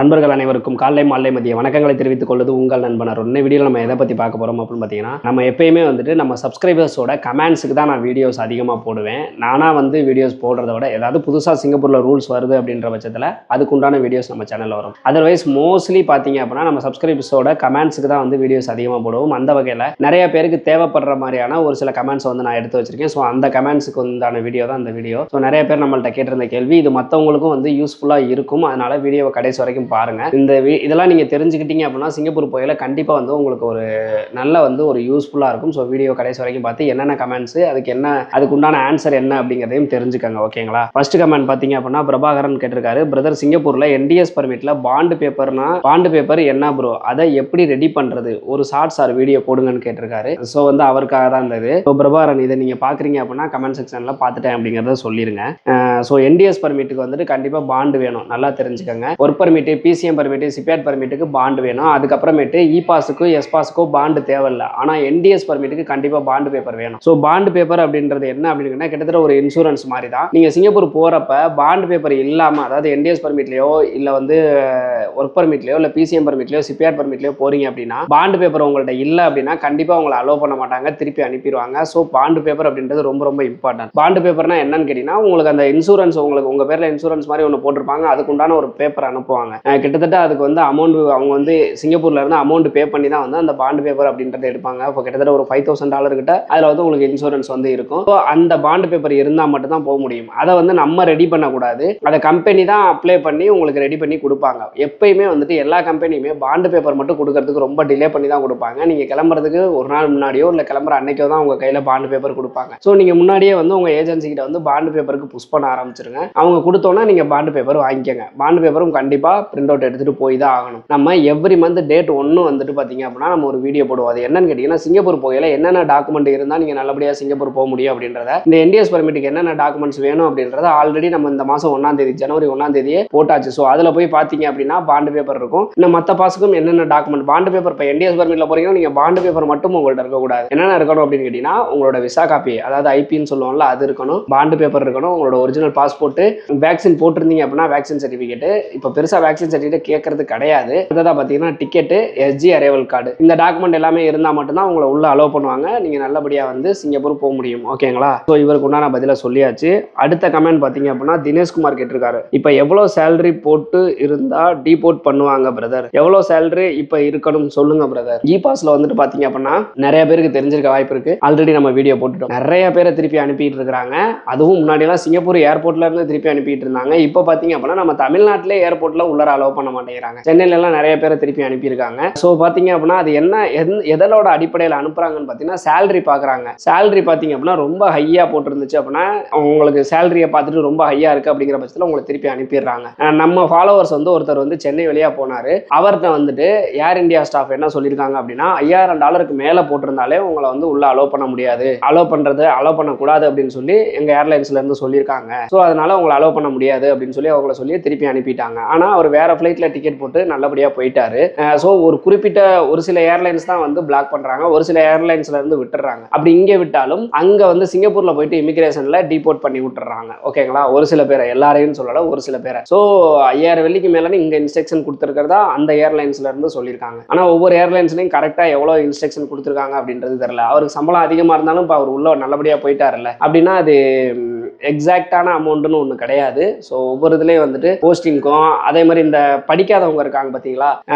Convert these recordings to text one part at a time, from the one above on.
நண்பர்கள் அனைவருக்கும் காலை மாலை மதிய வணக்கங்களை தெரிவித்துக் கொள்வது உங்கள் நண்பனர். இன்னும் வீடியோ நம்ம எதை பற்றி பார்க்க போகிறோம் அப்படின்னு பார்த்தீங்கன்னா, நம்ம எப்பயுமே நம்ம சப்ஸ்கிரைபர்ஸோட கமெண்ட்ஸுக்கு தான் நான் வீடியோஸ் அதிகமாக போடுவேன். நானாக வீடியோஸ் போடுறத விட ஏதாவது புதுசாக சிங்கப்பூரில் ரூல்ஸ் வருது அப்படின்ற பட்சத்தில் அதுக்குண்டான வீடியோஸ் நம்ம சேனலில் வரும். அதர்வைஸ் மோஸ்ட்லி பார்த்தீங்க அப்படின்னா நம்ம சப்ஸ்கிரைபர்ஸோட கமெண்ட்ஸுக்கு தான் வீடியோஸ் அதிகமாக போடுவோம். அந்த வகையில் நிறைய பேருக்கு தேவைப்படுற மாதிரியான ஒரு சில கமெண்ட்ஸ் நான் எடுத்து வச்சிருக்கேன். ஸோ அந்த கமெண்ட்ஸுக்கு உண்டான வீடியோ தான் இந்த வீடியோ. ஸோ நிறைய பேர் நம்மள்ட்ட கேட்டிருந்த கேள்வி இது மற்றவங்களுக்கும் யூஸ்ஃபுல்லாக இருக்கும். அதனால வீடியோவை கடைசி வரைக்கும் பாருங்க. இதெல்லாம் நீங்க தெரிஞ்சுக்கிட்டீங்க அப்படின்னா சிங்கப்பூர் போயில கண்டிப்பா உங்களுக்கு ஒரு நல்ல ஒரு யூஸ்ஃபுல்லா இருக்கும். ஸோ வீடியோ கடைசி வரைக்கும் பார்த்து என்னென்ன கமெண்ட்ஸ் அதுக்கு உண்டான ஆன்சர் என்ன அப்படிங்கிறதையும் தெரிஞ்சுக்கங்க. ஓகேங்களா? ஃபர்ஸ்ட் கமெண்ட் பார்த்தீங்க அப்படின்னா பிரபாகரன் கேட்டிருக்காரு, பிரதர் சிங்கப்பூர்ல என்டிஎஸ் பர்மிட்ல பாண்டு பேப்பர் என்ன ப்ரோ, அதை எப்படி ரெடி பண்றது, ஒரு ஷார்ட்ஸ் ஆர் வீடியோ போடுங்கன்னு கேட்டிருக்காரு. ஸோ அவருக்காக தான் இருந்தது. ஸோ பிரபாகரன் இதை நீங்க பாக்குறீங்க அப்படின்னா கமெண்ட் செக்ஷன்ல பார்த்துட்டேன் அப்படிங்கிறத சொல்லிருங்க. ஸோ என்டிஎஸ் பர்மிட்டுக்கு கண்டிப்பா பாண்டு வேணும், நல்லா தெரிஞ்சுக்கங்க. Work permit, PCM permit, CPR பர்மிட்டுக்கு பாண்டு வேணும். அதுக்கப்புறமேட்டு இ பாஸுக்கு எஸ் பாஸுக்கோ பாண்டு தேவையில்லை. ஆனால் என்டிஎஸ் பர்மிட்டுக்கு கண்டிப்பாக பாண்டு பேப்பர் வேணும். ஸோ பாண்டு பேப்பர் அப்படின்றது என்ன அப்படின்னா கிட்டத்தட்ட ஒரு இன்சூரன்ஸ் மாதிரி தான். நீங்கள் சிங்கப்பூர் போகிறப்ப பாண்டு பேப்பர் இல்லாமல், அதாவது என்டிஎஸ் பர்மிட்லையோ இல்லை ஒர்க் பர்மிட்லையோ இல்லை பிசிஎம் பர்மிட்லையோ சிபிஆர் பர்மிட்லையோ போறீங்க அப்படின்னா பாண்டு பேப்பர் உங்கள்கிட்ட இல்லை அப்படின்னா கண்டிப்பாக உங்களை அலோவ் பண்ண மாட்டாங்க, திருப்பி அனுப்பிடுவாங்க. ஸோ பாண்டு பேப்பர் அப்படின்றது ரொம்ப ரொம்ப இம்பார்ட்டன்ட். பாண்டு பேப்பர்னா என்னன்னு கேட்டீங்கன்னா உங்களுக்கு அந்த இன்சூரன்ஸ், உங்களுக்கு உங்கள் பேரில் இன்சூரன்ஸ் மாதிரி ஒன்று போட்டிருப்பாங்க, அதுக்குண்டான ஒரு பேப்பர் அனுப்புவாங்க. கிட்டத்தட்ட அதுக்கு அமௌண்ட் அவங்க சிங்கப்பூர்ல இருந்து அமௌண்ட் பே பண்ணி தான் அந்த பாண்டு பேப்பர் அப்படின்றத எடுப்பாங்க. இப்போ கிட்டத்தட்ட ஒரு $5,000 கிட்ட அதில் உங்களுக்கு இன்சூரன்ஸ் இருக்கும். ஸோ அந்த பாண்டு பேப்பர் இருந்தால் மட்டும் தான் போக முடியும். அதை நம்ம ரெடி பண்ணக்கூடாது, அதை கம்பெனி தான் அப்ளை பண்ணி உங்களுக்கு ரெடி பண்ணி கொடுப்பாங்க. எப்பயுமே எல்லா கம்பெனியுமே பாண்டு பேப்பர் மட்டும் கொடுக்கறதுக்கு ரொம்ப டிலே பண்ணி தான் கொடுப்பாங்க. நீங்க கிளம்புறதுக்கு ஒரு நாள் முன்னாடியோ இல்லை கிளம்புற அன்னைக்கோ தான் உங்க கையில பாண்டு பேப்பர் கொடுப்பாங்க. ஸோ நீங்க முன்னாடியே உங்க ஏஜென்சி கிட்ட பாண்டு பேப்பருக்கு புஷ் பண்ண ஆரம்பிச்சிருங்க. அவங்க கொடுத்தோன்னா நீங்க பாண்டு பேப்பர் வாங்கிக்கங்க. பாண்டு பேப்பரும் கண்டிப்பா பிரிண்ட் அவுட் எடுத்துட்டு போய் தான் ஆகணும். நம்ம எவ்ரி மந்த் டேட் 1 பார்த்தீங்க அப்படின்னா நம்ம ஒரு வீடியோ போடுவோம். அது என்னன்னு கேட்டீங்கன்னா சிங்கப்பூர் போகையில என்னென்ன டாக்குமெண்ட் இருந்தால் நீங்கள் நல்லபடியாக சிங்கப்பூர் போக முடியும் அப்படின்றத, இந்த என்டிஎஸ் பர்மிட்டுக்கு என்னென்ன டாக்குமெண்ட்ஸ் வேணும் அப்படின்றத ஆல்ரெடி நம்ம இந்த மாதம் 1ஆம் தேதி ஜனவரி 1ஆம் தேதியே போட்டாச்சு. ஸோ அதில் போய் பார்த்தீங்க அப்படின்னா பாண்டு பேப்பர் இருக்கும். இன்னும் மற்ற பாஸுக்கும் என்னென்ன டாக்குமெண்ட் பாண்டு பேப்பர், இப்போ என்டிஎஸ் பர்மிட்ல போறீங்கன்னா நீங்கள் பாண்டு பேப்பர் மட்டும் உங்கள்கிட்ட இருக்கக்கூடாது. என்னென்ன இருக்கணும் அப்படின்னு கேட்டீங்கன்னா உங்களோட விசா காப்பி, அதாவது ஐபின்னு சொல்லுவோம்ல, அது இருக்கணும். பாண்டு பேப்பர் இருக்கணும். உங்களோட ஒரிஜினல் பாஸ்போர்ட், வேக்சின் போட்டிருந்தீங்க அப்படின்னா வேக்சின் சர்டிஃபிகேட். இப்போ பெருசாக வேக்சின் சர்டிஃபிகேட் கேட்கறது கிடையாது. அடுத்ததா பார்த்தீங்கன்னா டிக்கெட்டு, எஸ்ஜி அரைவல் கார்டு, இந்த டாக்குமெண்ட் எல்லாமே இருந்தால் மட்டும்தான் உங்களை உள்ள அலோவ் பண்ணுவாங்க. நீங்கள் நல்லபடியாக சிங்கப்பூர் போக முடியும். ஓகேங்களா? ஸோ இவருக்கு உண்டான பதில சொல்லியாச்சு. அடுத்த கமெண்ட் பார்த்தீங்க அப்படின்னா தினேஷ்குமார் கேட்டிருக்காரு, இப்போ எவ்வளோ சேலரி போட்டு இருந்தா டீபோர்ட் பண்ணுவாங்க பிரதர், எவ்வளோ சேலரி இப்போ இருக்கணும் சொல்லுங்க பிரதர். இ பாஸ்ல பார்த்தீங்க அப்படின்னா நிறைய பேருக்கு தெரிஞ்சிருக்க வாய்ப்பு இருக்கு. ஆல்ரெடி நம்ம வீடியோ போட்டுட்டோம். நிறைய பேரை திருப்பி அனுப்பிட்டு இருக்காங்க. அதுவும் முன்னாடியெல்லாம் சிங்கப்பூர் ஏர்போர்ட்ல இருந்து திருப்பி அனுப்பிட்டு இருந்தாங்க. இப்போ பார்த்தீங்க அப்படின்னா நம்ம தமிழ்நாட்டிலே ஏர்போர்ட்ல உள்ளர அலோவ் பண்ண மாட்டேங்கிறாங்க. சென்னையில எல்லாம் நிறைய பேரை திருப்பி அனுப்பியிருக்காங்க. ஸோ பார்த்தீங்க அப்படின்னா அது எதனோட அடிப்படையில் அனுப்புறாங்கன்னு பார்த்தீங்கன்னா சேலரி பார்க்குறாங்க. சேலரி பார்த்தீங்க அப்படின்னா ரொம்ப ஹையாக போட்டிருந்துச்சு அப்படின்னா உங்களுக்கு சேலரியை பார்த்துட்டு ரொம்ப ஹையாக இருக்குது அப்படிங்கிற பட்சத்தில் உங்களை திருப்பி அனுப்பிடுறாங்க. நம்ம ஃபாலோவர்ஸ் ஒருத்தர் சென்னை வழியாக போனார். அவர்கிட்ட ஏர் இந்தியா ஸ்டாஃப் என்ன சொல்லியிருக்காங்க அப்படின்னா $5,000 மேலே போட்டிருந்தாலே உங்களை உள்ள அலோவ் பண்ண முடியாது, அலோவ் பண்ணக்கூடாது அப்படின்னு சொல்லி எங்கள் ஏர்லைன்ஸ்ல இருந்து சொல்லியிருக்காங்க. ஸோ அதனால உங்களை அலோவ் பண்ண முடியாது அப்படின்னு சொல்லி அவங்கள சொல்லி திருப்பி அனுப்பிட்டாங்க. ஆனால் அவர் வேற ஃப்ளைட்டில் டிக்கெட் போட்டு நல்லபடியாக போயிட்டாரு. ஸோ ஒரு சில ஏர்லைன்ஸ் தான் பிளாக் பண்றாங்க, ஒரு சில ஏர்லைன்ஸ்ல இருந்து விட்டுறாங்க. அப்படி இங்கே விட்டாலும் அங்க சிங்கப்பூர்ல போயிட்டு இமிகிரேஷன்ல டீபோர்ட் பண்ணி விட்டுறாங்க. ஓகேங்களா? ஒரு சில பேரை, எல்லாரையும் சொல்லல, ஒரு சில பேரை. ஸோ $5,000 மேல இங்க இன்ஸ்ட்ரக்ஷன் கொடுத்துருக்கிறதா அந்த ஏர்லைன்ஸ்ல இருந்து சொல்லியிருக்காங்க. ஆனா ஒவ்வொரு ஏர்லைன்ஸ்லையும் கரெக்டா எவ்வளவு இன்ஸ்ட்ரக்ஷன் கொடுத்துருக்காங்க அப்படின்றது தெரியல. அவருக்கு சம்பளம் அதிகமா இருந்தாலும் இப்போ அவர் உள்ள நல்லபடியா போயிட்டாருல்ல அப்படின்னா அது எக்ஸாக்டான அமௌண்ட்னு ஒன்று கிடையாது. ஸோ ஒவ்வொரு இதுலேயும் போஸ்டிங்க்கும் அதே மாதிரி இந்த படிக்காதவங்க இருக்காங்க பார்த்தீங்களா,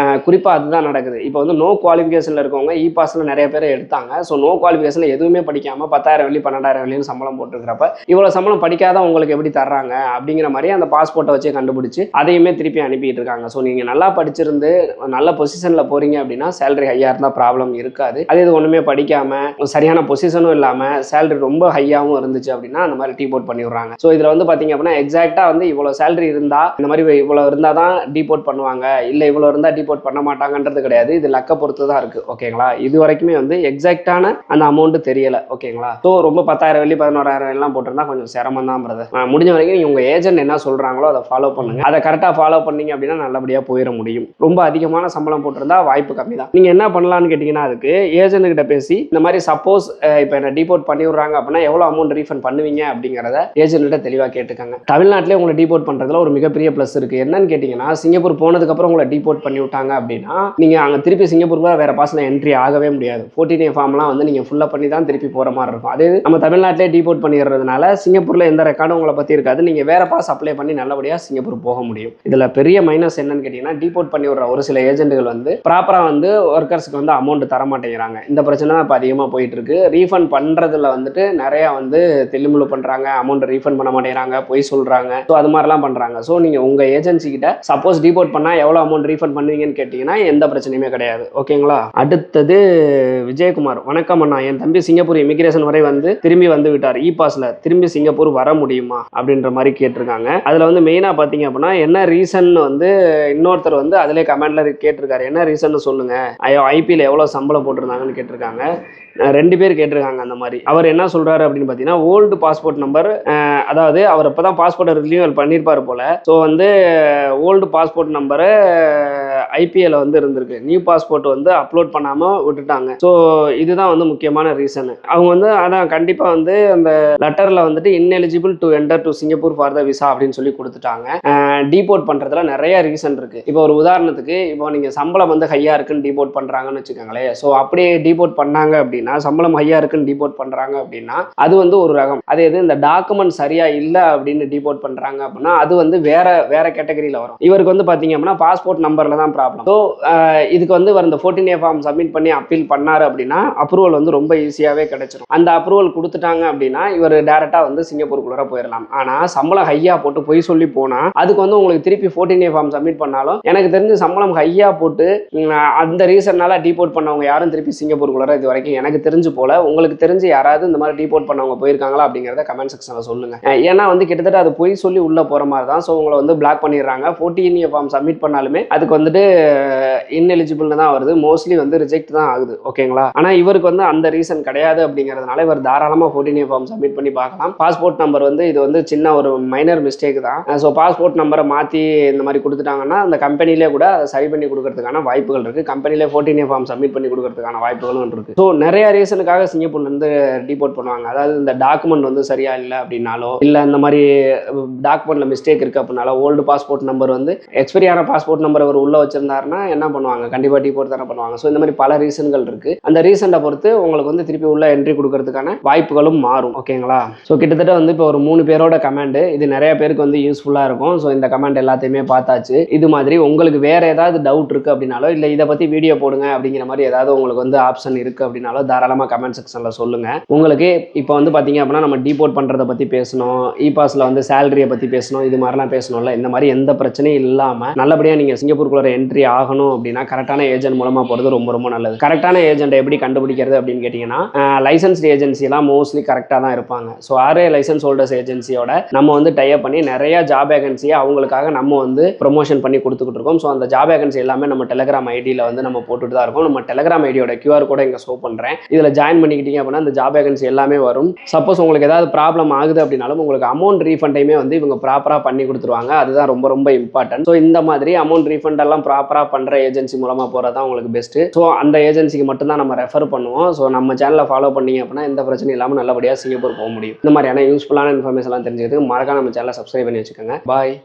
குறிப்பாக அதுதான் நடக்குது. இப்போ நோ குவாலிஃபிகேஷனில் இருக்கவங்க இ பாஸில் நிறைய பேர் எடுத்தாங்க. ஸோ நோ குவாலிஃபிகேஷனில் எதுவுமே படிக்காமல் $10,000 $12,000 சம்பளம் போட்டுருக்கிறப்ப இவ்வளோ சம்பளம் படிக்காத உங்களுக்கு எப்படி தர்றாங்க அப்படிங்கிற மாதிரி அந்த பாஸ்போர்ட்டை வச்சே கண்டுபிடிச்சு அதையுமே திருப்பி அனுப்பிட்டு இருக்காங்க. ஸோ நீங்கள் நல்லா படிச்சிருந்து நல்ல பொசிஷனில் போறீங்க அப்படின்னா சேலரி ஹையாக இருந்தால் ப்ராப்ளம் இருக்காது. அதே இது ஒன்றுமே படிக்காமல் சரியான பொசிஷனும் இல்லாமல் சேலரி ரொம்ப ஹையாகவும் இருந்துச்சு அப்படின்னா அந்த மாதிரி டீபோர்ட் பண்ணிடுறாங்க. ஸோ இதில் பார்த்தீங்க அப்படின்னா எக்ஸாக்டாக இவ்வளோ சேலரி இருந்தால் இந்த மாதிரி இவ்வளோ இருந்தால் தான் டீபோர்ட் பண்ணுவாங்க, இல்லை இவ்வளோ இருந்தால் டீபோர்ட் பண்ண மாட்டாங்கன்றது கிடையாது. இது லக்க பொறுத்து தான் இருக்கு. ஓகேங்களா? இது வரைக்குமே எக்ஸாக்டான அந்த அமௌண்ட் தெரியல. ஓகேங்களா? ஸோ ரொம்ப $10,000 $11,000 எல்லாம் போட்டிருந்தா கொஞ்சம் சிரமம் தான் பிரதர். முடிஞ்ச வரைக்கும் நீங்க உங்க ஏஜென்ட் என்ன சொல்றாங்களோ அதை ஃபாலோ பண்ணுங்க. அதை கரெக்டாக ஃபாலோ பண்ணீங்க அப்படின்னா நல்லபடியாக போயிட முடியும். ரொம்ப அதிகமான சம்பளம் போட்டிருந்தா வாய்ப்பு கம்மி தான். நீங்க என்ன பண்ணலாம்னு கேட்டீங்கன்னா அதுக்கு ஏஜென்ட் கிட்ட பேசி இந்த மாதிரி சப்போஸ் இப்போ என்ன டீபோர்ட் பண்ணி விடுறாங்க அப்படின்னா எவ்வளோ அமௌண்ட் ரீஃபண்ட் பண்ணுவீங்க அப்படிங்கிறத ஏஜென்ட்ட தெளிவாக கேட்டுக்கங்க. தமிழ்நாட்டிலே உங்களை டீபோர்ட் பண்ணுறதுல ஒரு மிகப்பெரிய ப்ளஸ் இருக்குது. என்னன்னு கேட்டிங்கன்னா, சிங்கப்பூர் போனதுக்கப்புறம் உங்களை டீபோர்ட் பண்ணி விட்டாங்க அப்படின்னா நீங்கள் அங்கே திருப்பி சிங்கப்பூருக்கு வேறு பாஸில் என்ட்ரி ஆகவே முடியாது. 14A ஃபார்ம்லாம் வந்து நீங்கள் ஃபுல்லாக பண்ணி தான் திருப்பி போகிற மாதிரி இருக்கும். அதே நம்ம தமிழ்நாட்டிலே டீபோர்ட் பண்ணிடுறதுனால சிங்கப்பூரில் எந்த ரெக்கார்டும் உங்களை பற்றி இருக்காது. நீங்கள் வேறு பாஸ் அப்ளை பண்ணி நல்லபடியாக சிங்கப்பூர் போக முடியும். இதில் பெரிய மைனஸ் என்னன்னு கேட்டிங்கன்னா, டீபோர்ட் பண்ணி விடுற ஒரு சில ஏஜென்ட்டுகள் வந்து ப்ராப்பராக வந்து ஒர்க்கர்ஸ்க்கு வந்து அமௌண்ட் தர மாட்டேங்கிறாங்க. இந்த பிரச்சனை தான் இப்போ அதிகமாக போயிட்டு இருக்கு. ரீஃபண்ட் பண்ணுறதுல வந்துட்டு நிறையா வந்து தில்லுமுள்ளு பண்ணுறாங்க, அமௌண்ட் ரீஃபண்ட் பண்ண மாட்டேங்கிறாங்க, பொய் சொல்கிறாங்க. ஸோ அது மாதிரிலாம் பண்ணுறாங்க. ஸோ நீங்கள் உங்கள் ஏஜென்சி கிட்ட சப்போஸ் டீபோர்ட் பண்ணால் எவ்வளோ அமௌண்ட் ரீஃபண்ட் பண்ணுவீங்கன்னு கேட்டிங்கன்னா எந்த பிரச்சனையுமே கிடையாது. ஓகேங்களா? அடுத்தது விஜயகுமார். வணக்கம் அண்ணா, என் தம்பி சிங்கப்பூர் இமிகிரேஷன் வரை வந்து திரும்பி வந்து விட்டார். இ பாஸ்ல திரும்பி சிங்கப்பூர் வர முடியுமா அப்படின்ற மாதிரி கேட்டிருக்காங்க. அதில் வந்து மெயினாக பார்த்தீங்க அப்படின்னா என்ன ரீசன் வந்து இன்னொருத்தர் வந்து அதிலே கமெண்ட்ல கேட்டிருக்காரு. என்ன ரீசன் சொல்லுங்க, ஐபிஎல் எவ்வளோ சம்பளம் போட்டிருந்தாங்கன்னு கேட்டிருக்காங்க. 2 பேர் கேட்டிருக்காங்க அந்த மாதிரி. அவர் என்ன சொல்றாரு அப்படின்னு பார்த்தீங்கன்னா, ஓல்டு பாஸ்போர்ட் நம்பர், அதாவது அவர் இப்போ தான் பாஸ்போர்ட்டை ரினியூவல் பண்ணியிருப்பார் போல. ஸோ வந்து ஓல்டு பாஸ்போர்ட் நம்பரு ஐபிஎல் வந்து இருந்திருக்கு, நியூ பாஸ்போர்ட் வந்து அப்லோட் பண்ணாமல் விட்டுட்டாங்க. ஸோ இதுதான் வந்து முக்கியமான ரீசன். அவங்க வந்து அதான் கண்டிப்பாக வந்து அந்த லெட்டரில் வந்துட்டு ineligible to enter to Singapore for the visa அப்படின்னு சொல்லி கொடுத்துட்டாங்க. டீபோர்ட் பண்ணுறதுல நிறைய ரீசன் இருக்குது. இப்போ ஒரு உதாரணத்துக்கு, இப்போ நீங்கள் சம்பளம் வந்து ஹையாக இருக்குன்னு டீபோர்ட் பண்ணுறாங்கன்னு வச்சுக்கோங்களேன். ஸோ அப்படியே டீபோர்ட் பண்ணாங்க அப்படின்னா, சம்பளம் ஹையாக இருக்குன்னு டீபோர்ட் பண்ணுறாங்க அப்படின்னா அது வந்து ஒரு ரகம். அதே இது இந்த டாக்குமெண்ட் சரியாக இல்லை அப்படின்னு டீபோர்ட் பண்ணுறாங்க அப்படின்னா அது வந்து வேற கேட்டகரியில் வரும். இவருக்கு வந்து பார்த்தீங்க அப்படின்னா பாஸ்போர்ட் நம்பரில் தான் ப்ராப்ளம். ஸோ இதுக்கு வந்து இந்த 14A ஃபார்ம் சப்மிட் பண்ணி அப்பீல் பண்ணார் அப்படின்னா அப்ரூவல் வந்து ரொம்ப ஈஸியாகவே கிடைச்சிடும். அந்த அப்ரூவல் கொடுத்துட்டாங்க அப்படின்னா இவர் டேரெக்டாக வந்து சிங்கப்பூருக்குள்ளே போயிடலாம். ஆனால் சம்பளம் ஹையாக போட்டு பொய் சொல்லி போனால் அதுக்கு வந்து உங்களுக்கு திருப்பி 14A ஃபார்ம் சப்மிட் பண்ணாலும் எனக்கு தெரிஞ்சு சம்பளம் ஹையாக போட்டு அந்த ரீசன்னால டீபோர்ட் பண்ணவங்க யாரும் திருப்பி சிங்கப்பூருக்குள்ளே இது வரைக்கும் எனக்கு தெரிஞ்சு போல. உங்களுக்கு தெரிஞ்சு யாராவது இந்த மாதிரி டீபோர்ட் பண்ணவங்க போயிருக்காங்களா அப்படிங்கிறத கமெண்ட் செக்ஷனில் சொல்லுங்க. ஏன்னா வந்து கிட்டத்தட்ட அது பொய் சொல்லி உள்ள போகிற மாதிரி தான். ஸோ உங்களை வந்து பிளாக் பண்ணிடுறாங்க. 14A ஃபார்ம் சப்மிட் பண்ணாலுமே அதுக்கு வந்துட்டு இன்எலிஜிபிள்னு தான் வருது, மோஸ்ட்லி வந்து ரிஜெக்ட் தான் ஆகுது. ஓகேங்களா? ஆனால் இவருக்கு வந்து அந்த ரீசன் கிடையாது அப்படிங்கிறதுனால இவர் தாராளமாக 14A ஃபார்ம் சப்மிட் பண்ணி பார்க்கலாம். பாஸ்போர்ட் நம்பர் வந்து இது வந்து சின்ன ஒரு மைனர் மிஸ்டேக் தான். ஸோ பாஸ்போர்ட் நம்பரை மாற்றி இந்த மாதிரி கொடுத்துட்டாங்கன்னா அந்த கம்பெனிலே கூட அதை சரி பண்ணி கொடுக்கறதுக்கான வாய்ப்புகள் இருக்குது. கம்பெனிலே 14A ஃபார்ம் சப்மிட் பண்ணி கொடுக்கறதுக்கான வாய்ப்புகளும் இருக்குது. ஸோ நிறைய ரீசனுக்காக சிங்கப்பூர்லேருந்து டீபோர்ட் பண்ணுவாங்க. அதாவது இந்த டாக்குமெண்ட் வந்து சரியா இல்லை அப்படின்னாலோ, இல்லை இந்த மாதிரி டாக்குமெண்ட்ல மிஸ்டேக் இருக்குது அப்படின்னாலோ, ஓல்டு பாஸ்போர்ட் நம்பர் வந்து எக்ஸ்பைரியான பாஸ்போர்ட் நம்பர் அவர் உள்ள வச்சிருந்தாருன்னா என்ன பண்ணுவாங்க, கண்டிப்பாக டீபோர்ட் தானே பண்ணுவாங்க. ஸோ இந்த மாதிரி பல ரீசன்கள் இருக்குது. அந்த ரீசனை பொறுத்து உங்களுக்கு வந்து திருப்பி உள்ள என்ட்ரி கொடுக்கறதுக்கான வாய்ப்புகளும் மாறும். ஓகேங்களா? ஸோ கிட்டத்தட்ட வந்து இப்போ ஒரு 3 பேரோட கமெண்ட், இது நிறைய பேருக்கு வந்து யூஸ்ஃபுல்லாக இருக்கும். ஸோ இந்த கமெண்ட் எல்லாத்தையுமே பார்த்தாச்சு. இது மாதிரி உங்களுக்கு வேற ஏதாவது டவுட் இருக்குது அப்படின்னாலோ, இல்லை இதை பற்றி வீடியோ போடுங்க அப்படிங்கிற மாதிரி ஏதாவது உங்களுக்கு வந்து ஆப்ஷன் இருக்குது அப்படின்னாலோ தாராளமாக கமெண்ட் செக்ஷனில் சொல்லுங்க. உங்களுக்கு இப்போ வந்து பார்த்தீங்க அப்படின்னா நம்ம டீபோர்ட் பண்ணுறதை பற்றி பேசணும், இ பாஸில் வந்து சேலரியை பற்றி பேசணும், இது மாதிரிலாம் பேசணும்ல. இந்த மாதிரி எந்த பிரச்சனையும் இல்லாமல் நல்லபடியாக நீங்கள் சிங்கப்பூருக்குள்ள என்ட்ரி ஆகணும் அப்படின்னா கரெக்டான ஏஜென்ட் மூலமாக போகிறது ரொம்ப ரொம்ப நல்லது. கரெக்டான ஏஜென்ட்டை எப்படி கண்டுபிடிக்கிறது அப்படின்னு கேட்டிங்கன்னா, லைசன்ஸ்டு ஏஜென்சிலாம் மோஸ்ட்லி கரெக்டாக தான் இருப்பாங்க. ஸோ RA லைசன்ஸ் ஹோல்டர்ஸ் ஏஜென்சியோட நம்ம வந்து டைப் பண்ணி நிறைய ஜாப் வேகன்சியை அவங்களுக்காக நம்ம வந்து ப்ரொமோஷன் பண்ணி கொடுத்துக்கிட்டு இருக்கோம். ஸோ அந்த ஜாப் வேகன்சி எல்லாமே நம்ம டெலிகிராம் ஐடியில் வந்து நம்ம போட்டுட்டு தான் இருக்கோம். நம்ம டெலிகிராம் ஐடியோட QR கூட இங்கே ஷோ பண்ணுறேன். இதில் ஜாயின் பண்ணிக்கிட்டீங்க அப்படின்னா அந்த ஜாப் வேகன்சி எல்லாமே வரும். சப்போஸ் உங்களுக்கு ஏதாவது ப்ராப்ளம் ஆகுது அப்படின்னாலும் உங்களுக்கு அமௌண்ட் ரீஃபண்டையுமே வந்து இவங்க ப்ராப்பராக பண்ணி கொடுத்துருவாங்க. அதுதான் ரொம்ப ரொம்ப இம்பார்ட்டன்ட். ஸோ இந்த மாதிரி அமௌண்ட் ரீஃபண்ட் எல்லாம் ப்ராப்பராக பண்ணுற ஏஜென்சி மூலமாக போகிறது தான் உங்களுக்கு பெஸ்ட்டு. ஸோ அந்த ஏஜென்சிக்கு மட்டும்தான் நம்ம ரெஃபர் பண்ணுவோம். ஸோ நம்ம சேனலை ஃபாலோ பண்ணீங்க அப்படின்னா எந்த பிரச்சனையும் இல்லாமல் நல்லபடியாக சிங்கப்பூர் போக முடியும். இந்த மாதிரியான யூஸ்ஃபுல்லான இன்ஃபர்மேஷன்லாம் தெரிஞ்சுக்கிறதுக்கு மறக்காம நம்ம சேனலை சப்ஸ்கிரைப் பண்ணி வச்சுக்கோங்க. பாய்.